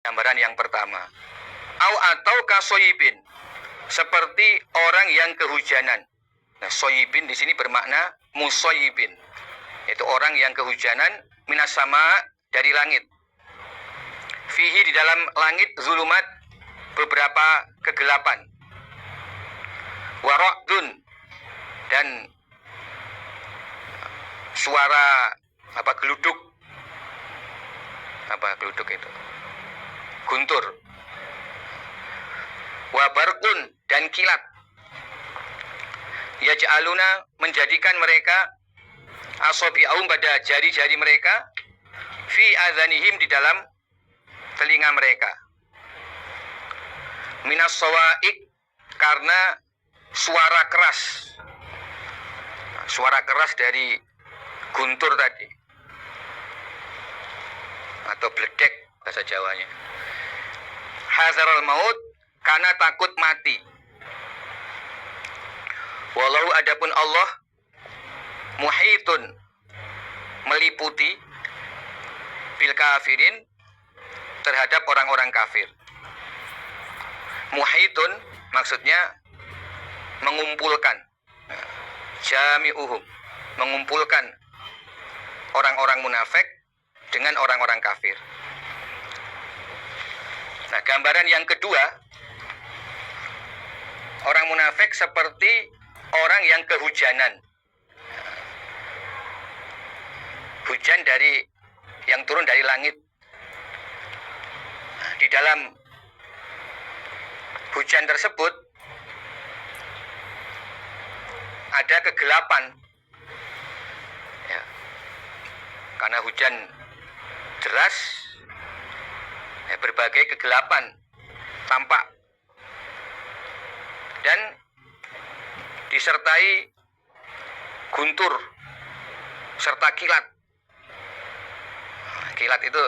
Gambaran yang pertama. Atau kasoyibin, seperti orang yang kehujanan. Nah, soyibin di sini bermakna musoyibin, yaitu orang yang kehujanan minas sama, dari langit. Fihi, di dalam langit, zulumat, beberapa kegelapan. Warodun, dan suara geluduk. Geluduk itu guntur. Wabarkun, dan kilat. Yaj'aluna, menjadikan mereka asobi'ahum, pada jari-jari mereka, fi azanihim, di dalam telinga mereka. Minas sawa'iq, karena suara keras. Suara keras dari guntur tadi, atau bledek bahasa Jawanya. Hazarul maut, karena takut mati. Walau, adapun Allah, muhitun, meliputi, bil kafirin, terhadap orang-orang kafir. Muhitun maksudnya mengumpulkan, jami'uhum, mengumpulkan orang-orang munafik dengan orang-orang kafir. Nah, gambaran yang kedua, orang munafik seperti orang yang kehujanan. Hujan yang turun dari langit. Di dalam hujan tersebut ada kegelapan. Ya. Karena hujan deras, berbagai kegelapan tampak. Dan disertai guntur serta kilat. Kilat itu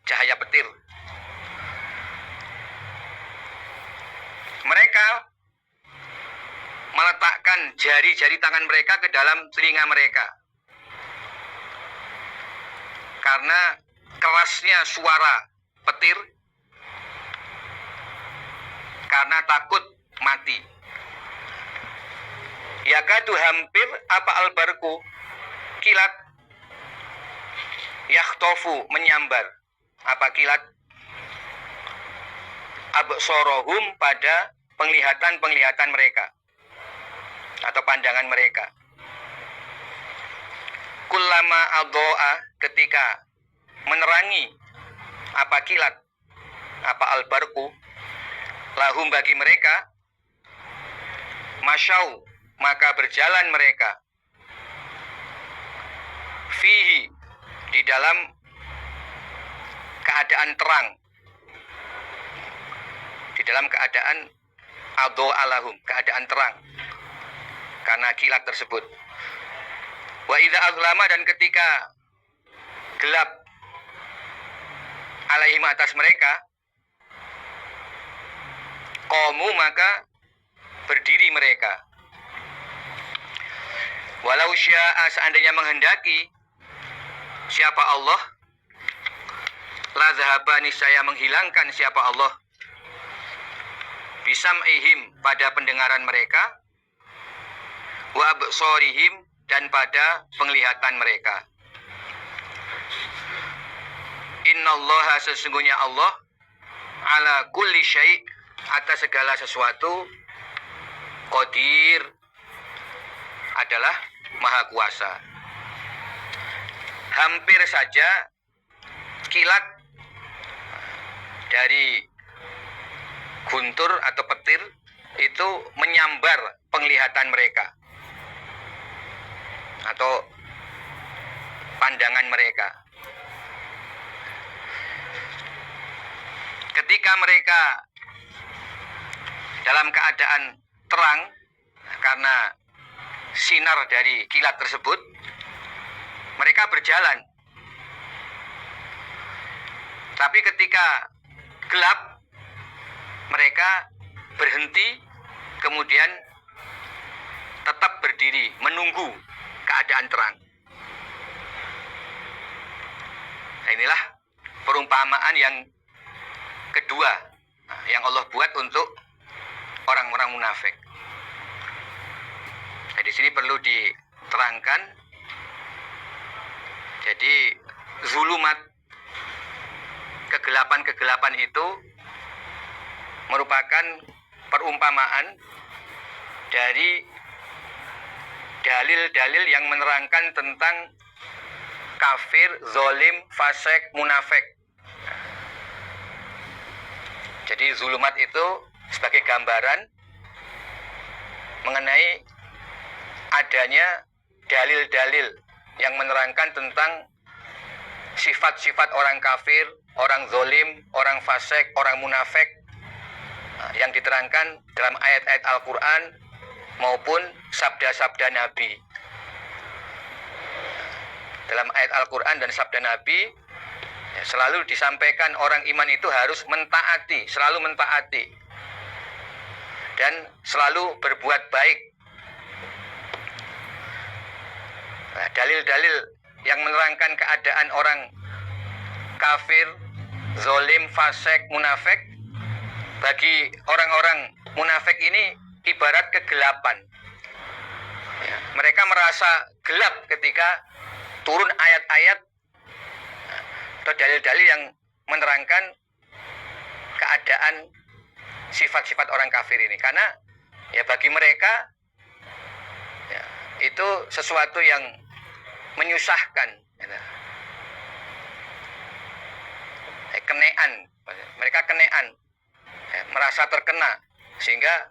cahaya petir. Mereka meletakkan jari-jari tangan mereka ke dalam telinga mereka, karena kerasnya suara petir, karena takut mati. Yakadu, hampir, apa albarku, kilat, yakhtofu, menyambar, apa kilat, absorohum, pada penglihatan mereka atau pandangan mereka. Kullama adho'a, ketika menerangi, apa kilat, apa albarku, lahum, bagi mereka, masyau, maka berjalan mereka, fihi, di dalam keadaan terang, di dalam keadaan adho'a lahum, keadaan terang, karena kilat tersebut. Wa idza azlama, dan ketika gelap, alaihim, atas mereka, qamu, maka berdiri mereka. Walau sya'a, seandainya menghendaki siapa Allah, la zahaba, niscaya menghilangkan siapa Allah, bisam'ihim, pada pendengaran mereka, wa absorihim, dan pada penglihatan mereka. Innallaha, sesungguhnya Allah, ala kulli syai', atas segala sesuatu, qadir, adalah maha kuasa. Hampir saja kilat dari guntur atau petir itu menyambar penglihatan mereka atau pandangan mereka. Ketika mereka dalam keadaan terang karena sinar dari kilat tersebut, mereka berjalan. Tapi ketika gelap, mereka berhenti, kemudian tetap berdiri menunggu keadaan terang. Nah, inilah perumpamaan yang kedua yang Allah buat untuk orang-orang munafik. Nah, di sini perlu diterangkan. Jadi zulumat, kegelapan-kegelapan itu merupakan perumpamaan dari dalil-dalil yang menerangkan tentang kafir, zolim, fasik, munafik. Jadi zulumat itu sebagai gambaran mengenai adanya dalil-dalil yang menerangkan tentang sifat-sifat orang kafir, orang zolim, orang fasik, orang munafik yang diterangkan dalam ayat-ayat Al-Quran maupun sabda-sabda Nabi. Dalam ayat Al-Quran dan sabda Nabi selalu disampaikan orang iman itu harus mentaati, selalu mentaati dan selalu berbuat baik. Nah, dalil-dalil yang menerangkan keadaan orang kafir, zolim, fasik, munafik, bagi orang-orang munafik ini ibarat kegelapan. Ya, mereka merasa gelap ketika turun ayat-ayat atau dalil-dalil yang menerangkan keadaan sifat-sifat orang kafir ini. Karena ya bagi mereka ya, itu sesuatu yang menyusahkan, ya. Kenean, mereka kenean, ya, merasa terkena, sehingga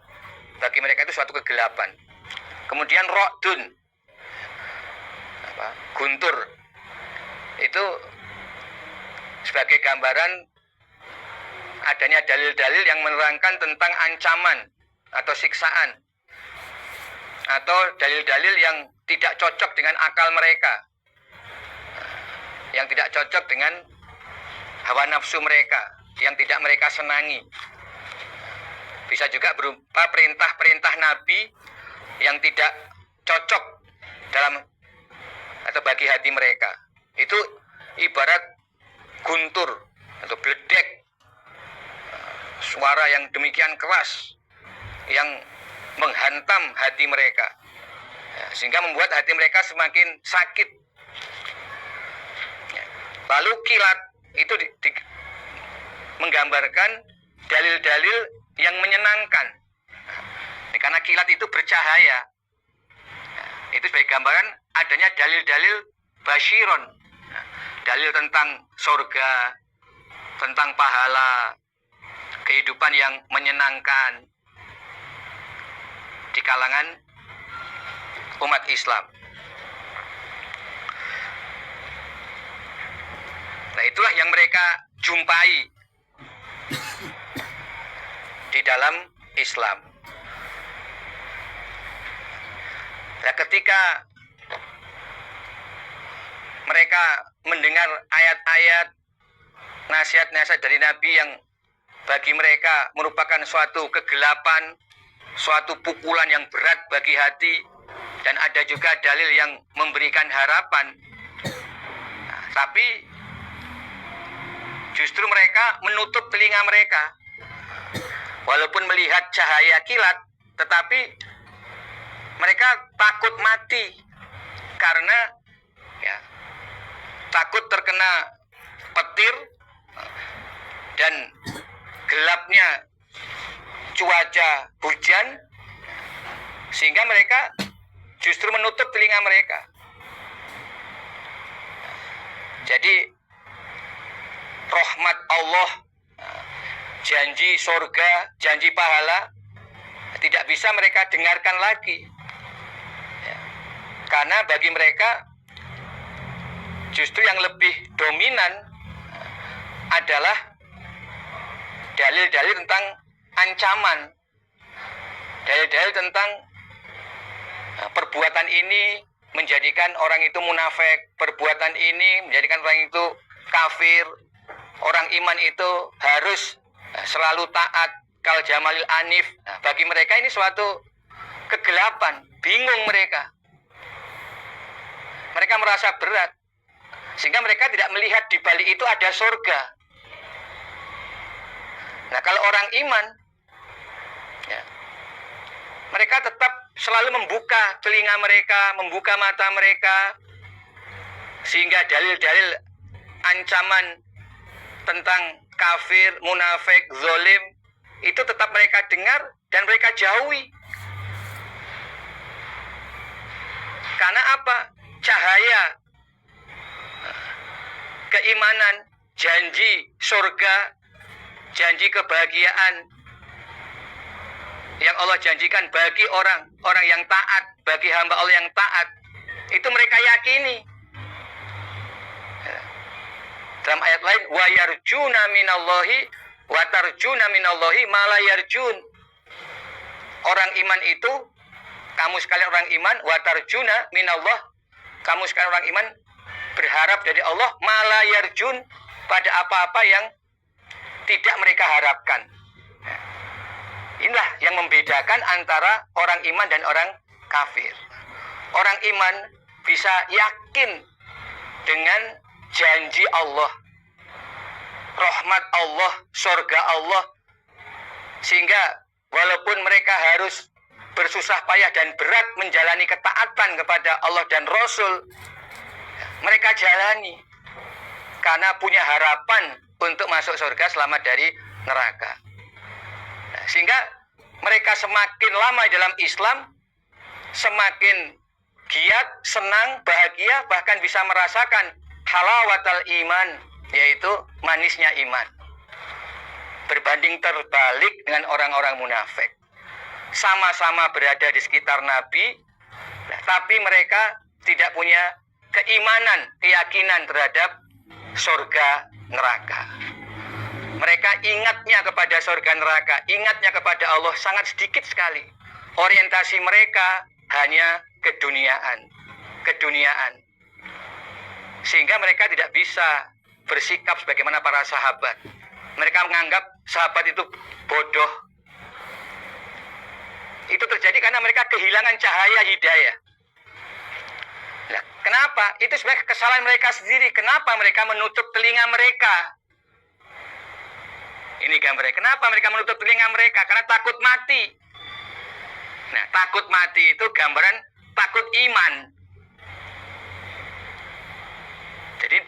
bagi mereka itu suatu kegelapan. Kemudian ro'dun, guntur, itu sebagai gambaran adanya dalil-dalil yang menerangkan tentang ancaman atau siksaan, atau dalil-dalil yang tidak cocok dengan akal mereka, yang tidak cocok dengan hawa nafsu mereka, yang tidak mereka senangi. Bisa juga berupa perintah-perintah Nabi yang tidak cocok dalam atau bagi hati mereka. Itu ibarat guntur atau bledek, suara yang demikian keras yang menghantam hati mereka, ya, sehingga membuat hati mereka semakin sakit. Ya. Lalu kilat itu menggambarkan dalil-dalil yang menyenangkan. Nah, karena kilat itu bercahaya, ya, itu sebagai gambaran adanya dalil-dalil basyiron, ya, dalil tentang surga, tentang pahala, kehidupan yang menyenangkan di kalangan umat Islam. Nah, itulah yang mereka jumpai di dalam Islam. Nah, ketika mereka mendengar ayat-ayat nasihat-nasihat dari Nabi yang bagi mereka merupakan suatu kegelapan, suatu pukulan yang berat bagi hati, dan ada juga dalil yang memberikan harapan. Nah, tapi justru mereka menutup telinga mereka. Walaupun melihat cahaya kilat, tetapi mereka takut mati karena ya, takut terkena petir dan gelapnya cuaca hujan, sehingga mereka justru menutup telinga mereka. Jadi rahmat Allah, janji surga, janji pahala tidak bisa mereka dengarkan lagi, ya. Karena bagi mereka justru yang lebih dominan adalah dalil-dalil tentang ancaman, dalil-dalil tentang perbuatan ini menjadikan orang itu munafik, perbuatan ini menjadikan orang itu kafir, orang iman itu harus selalu taat, kal jamalil anif. Nah, bagi mereka ini suatu kegelapan, bingung mereka. Mereka merasa berat. Sehingga mereka tidak melihat di balik itu ada surga. Nah, kalau orang iman, ya, mereka tetap selalu membuka telinga mereka, membuka mata mereka, sehingga dalil-dalil ancaman tentang kafir, munafik, zalim itu tetap mereka dengar dan mereka jauhi. Karena apa? Cahaya keimanan, janji surga, janji kebahagiaan yang Allah janjikan bagi orang yang taat, bagi hamba Allah yang taat, itu mereka yakini. Dalam ayat lain, wa yarjuna minallahi wa tarjuna minallahi ma la yarjun. Orang iman itu, kamu sekalian orang iman, wa tarjuna minallah, kamu sekalian orang iman berharap dari Allah, ma la yarjun, pada apa-apa yang tidak mereka harapkan. Inilah yang membedakan antara orang iman dan orang kafir. Orang iman bisa yakin dengan janji Allah, rahmat Allah, surga Allah, sehingga walaupun mereka harus bersusah payah dan berat menjalani ketaatan kepada Allah dan Rasul, mereka jalani karena punya harapan untuk masuk surga, selamat dari neraka. Nah, sehingga mereka semakin lama dalam Islam, semakin giat, senang, bahagia, bahkan bisa merasakan halawatul iman, yaitu manisnya iman. Berbanding terbalik dengan orang-orang munafik. Sama-sama berada di sekitar Nabi, tapi mereka tidak punya keimanan, keyakinan terhadap surga neraka. Mereka ingatnya kepada surga neraka, ingatnya kepada Allah sangat sedikit sekali. Orientasi mereka hanya keduniaan. Sehingga mereka tidak bisa bersikap sebagaimana para sahabat. Mereka menganggap sahabat itu bodoh. Itu terjadi karena mereka kehilangan cahaya hidayah. Nah, kenapa? Itu sebenarnya kesalahan mereka sendiri. Kenapa mereka menutup telinga mereka? Ini gambarnya. Kenapa mereka menutup telinga mereka? Karena takut mati. Nah, takut mati itu gambaran takut iman. Jadi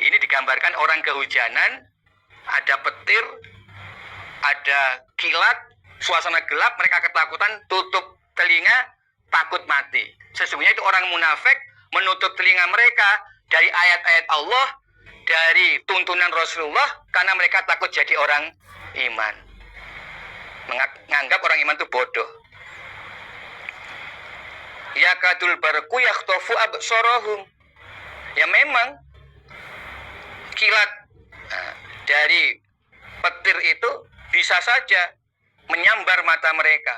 ini digambarkan orang kehujanan, ada petir, ada kilat, suasana gelap, mereka ketakutan, tutup telinga, takut mati. Sesungguhnya itu orang munafik menutup telinga mereka dari ayat-ayat Allah, dari tuntunan Rasulullah, karena mereka takut jadi orang iman. Menganggap orang iman itu bodoh. Yakadul barqu yakhtafu absarahum. Ya memang kilat dari petir itu bisa saja menyambar mata mereka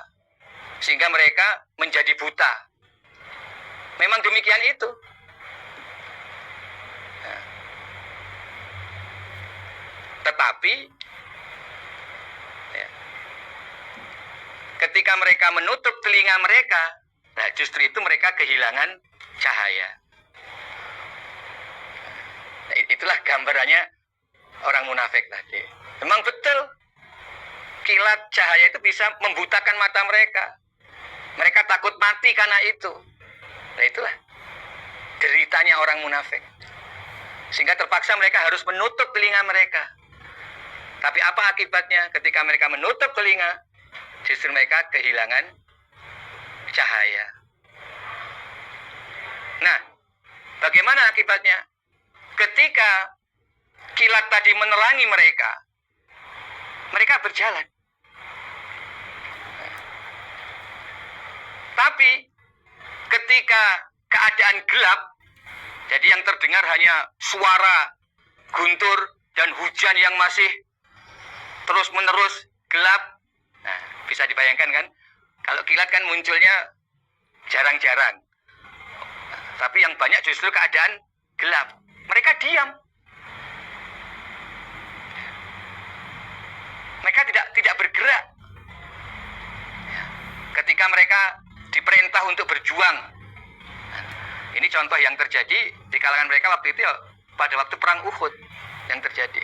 sehingga mereka menjadi buta. Memang demikian itu. Tetapi ya, ketika mereka menutup telinga mereka, nah justru itu mereka kehilangan cahaya. Nah, itulah gambarannya orang munafik tadi. Memang betul, kilat cahaya itu bisa membutakan mata mereka. Mereka takut mati karena itu. Nah itulah deritanya orang munafik. Sehingga terpaksa mereka harus menutup telinga mereka. Tapi apa akibatnya? Ketika mereka menutup telinga, justru mereka kehilangan cahaya. Nah, bagaimana akibatnya? Ketika kilat tadi menerangi mereka, mereka berjalan. Tapi ketika keadaan gelap, jadi yang terdengar hanya suara guntur dan hujan yang masih terus-menerus gelap. Nah, bisa dibayangkan kan? Kalau kilat kan munculnya jarang-jarang. Tapi yang banyak justru keadaan gelap. Mereka diam. Mereka tidak bergerak. Ketika mereka diperintah untuk berjuang. Ini contoh yang terjadi di kalangan mereka waktu itu ya, pada waktu perang Uhud yang terjadi.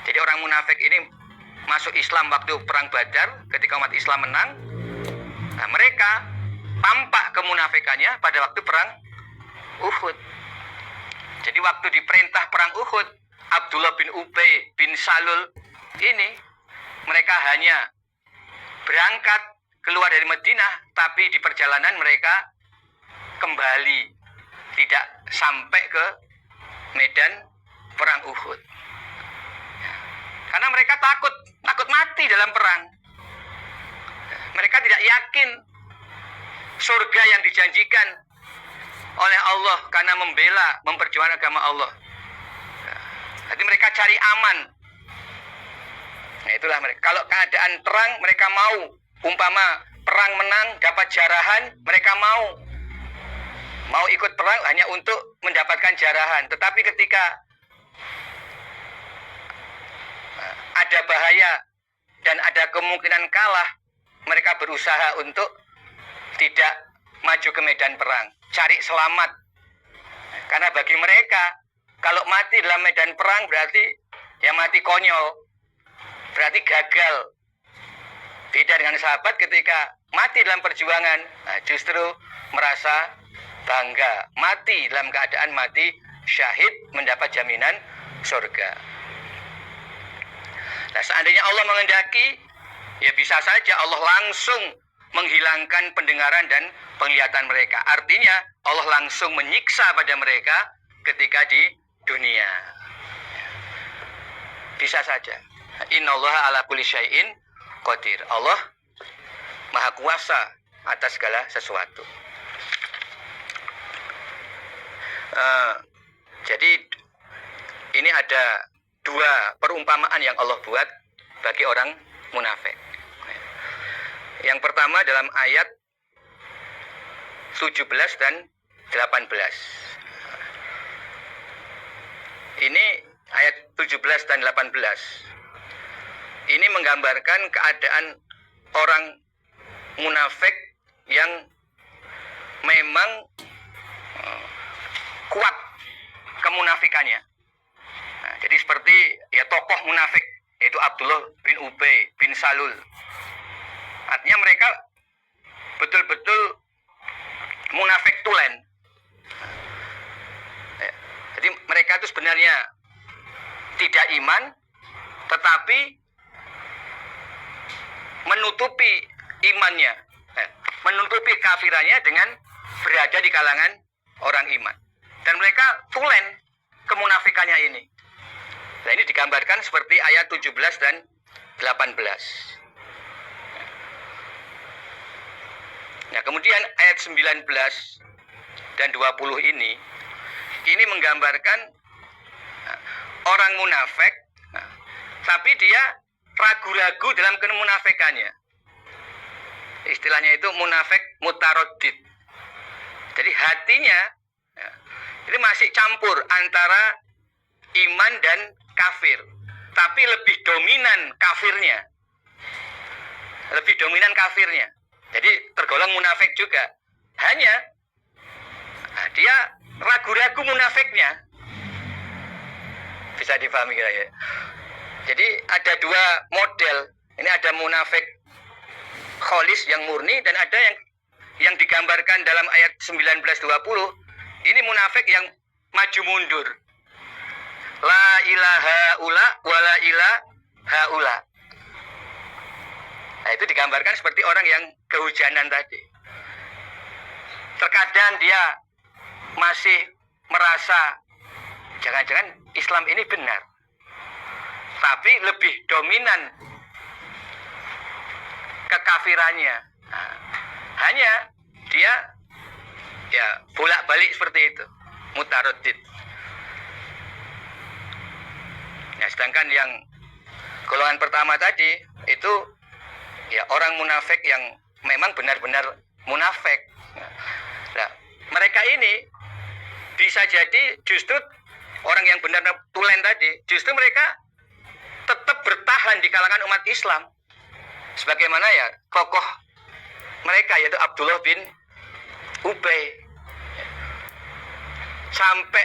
Jadi orang munafik ini masuk Islam waktu perang Badar ketika umat Islam menang. Nah, mereka tampak kemunafikannya pada waktu perang Uhud. Jadi waktu diperintah perang Uhud, Abdullah bin Ubay bin Salul ini mereka hanya berangkat keluar dari Madinah, tapi di perjalanan mereka kembali, tidak sampai ke medan perang Uhud. Karena mereka takut mati dalam perang. Mereka tidak yakin surga yang dijanjikan oleh Allah karena memperjuangkan agama Allah. Jadi mereka cari aman. Nah, itulah mereka. Kalau keadaan perang mereka mau, umpama perang menang dapat jarahan, mereka mau ikut perang hanya untuk mendapatkan jarahan. Tetapi ketika ada bahaya dan ada kemungkinan kalah, mereka berusaha untuk tidak maju ke medan perang, cari selamat. Karena bagi mereka, kalau mati dalam medan perang berarti ya mati konyol, berarti gagal. Beda dengan sahabat ketika mati dalam perjuangan, nah justru merasa bangga, mati dalam keadaan mati syahid, mendapat jaminan surga. Nah, seandainya Allah mengendaki, ya bisa saja Allah langsung menghilangkan pendengaran dan penglihatan mereka. Artinya Allah langsung menyiksa pada mereka ketika di dunia. Bisa saja. Innallaha ala kulli syai'in qadir. Allah Maha Kuasa atas segala sesuatu. Jadi ini ada dua perumpamaan yang Allah buat bagi orang munafik. Yang pertama dalam ayat 17 dan 18. Ini ayat 17 dan 18. Ini menggambarkan keadaan orang munafik yang memang kuat kemunafikannya. Nah, jadi seperti ya tokoh munafik yaitu Abdullah bin Ubay bin Salul. Artinya mereka betul-betul munafik tulen. Ya, jadi mereka itu sebenarnya tidak iman, tetapi menutupi imannya, menutupi kafirannya dengan berada di kalangan orang iman. Dan mereka tulen kemunafikannya ini. Nah, ini digambarkan seperti ayat 17 dan 18. Nah, kemudian ayat 19 dan 20 ini menggambarkan orang munafik, tapi dia ragu-ragu dalam kemunafikannya. Istilahnya itu munafik mutaroddid. Jadi hatinya ini masih campur antara iman dan kafir, tapi lebih dominan kafirnya. Lebih dominan kafirnya. Jadi tergolong munafik juga. Hanya dia ragu-ragu munafiknya. Bisa dipahami kira ya. Jadi ada dua model. Ini ada munafik kholis yang murni dan ada yang digambarkan dalam ayat 19-20. Ini munafik yang maju mundur. La ilaha ula wa la ilaha ula. Nah, itu digambarkan seperti orang yang kehujanan tadi. Terkadang dia masih merasa jangan-jangan Islam ini benar. Tapi lebih dominan kekafirannya. Nah, hanya dia ya bolak-balik seperti itu, mutaroddid. Nah, sedangkan yang golongan pertama tadi itu ya orang munafik yang memang benar-benar munafik. Nah, mereka ini bisa jadi justru orang yang benar tulen tadi, justru mereka tetap bertahan di kalangan umat Islam. Sebagaimana ya tokoh mereka yaitu Abdullah bin Ubay sampai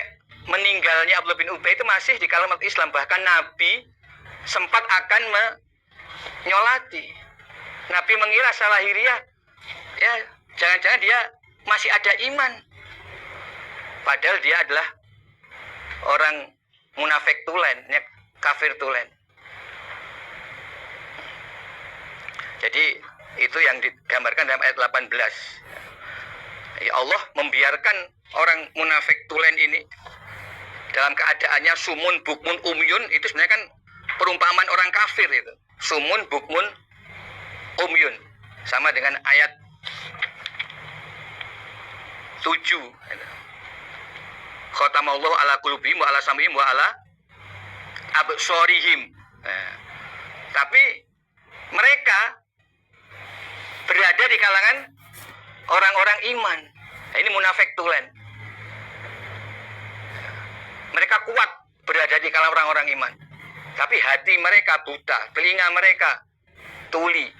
meninggalnya Abdullah bin Ubay itu masih di kalangan umat Islam. Bahkan Nabi sempat akan menyolati. Nabi mengira lahiriah, ya jangan-jangan dia masih ada iman. Padahal dia adalah orang munafik tulen, kafir tulen. Jadi itu yang digambarkan dalam ayat 18. Ya Allah membiarkan orang munafik tulen ini dalam keadaannya sumun, bukmun, umyun. Itu sebenarnya kan perumpamaan orang kafir itu. Sumun, bukmun, umyun. Sama dengan ayat 7. Khatamallahu ala qulubihim wa ala sam'ihim wa ala absorihim. Tapi mereka berada di kalangan orang-orang iman. Nah, ini munafik tulen. Mereka kuat berada di kalangan orang-orang iman. Tapi hati mereka buta, telinga mereka tuli.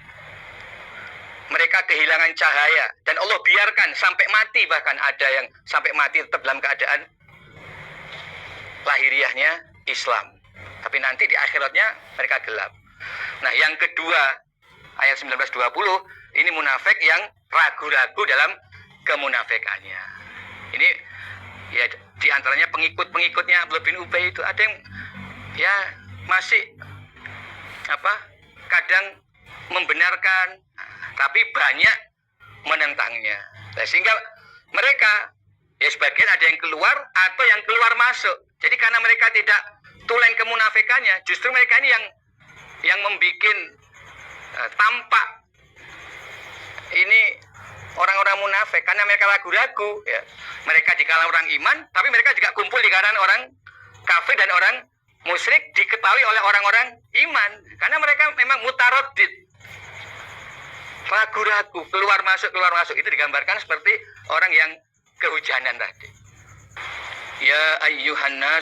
Mereka kehilangan cahaya. Dan Allah biarkan sampai mati, bahkan ada yang sampai mati tetap dalam keadaan lahiriahnya Islam. Tapi nanti di akhiratnya mereka gelap. Nah, yang kedua, ayat 19-20, ini munafik yang ragu-ragu dalam kemunafikannya. Ini ya di antaranya pengikut-pengikutnya Abdullah bin Ubay itu ada yang ya masih kadang membenarkan, tapi banyak menentangnya. Nah, sehingga mereka ya sebagian ada yang keluar atau yang keluar masuk. Jadi karena mereka tidak tulen kemunafikannya, justru mereka ini yang membuat tampak ini orang-orang munafik, karena mereka ragu-ragu ya. Mereka di kalangan orang iman, tapi mereka juga kumpul di kalangan orang kafir dan orang musyrik, diketahui oleh orang-orang iman, karena mereka memang mutaradid, ragu-ragu, keluar masuk. Itu digambarkan seperti orang yang kehujanan tadi. Ya ayyuhan nas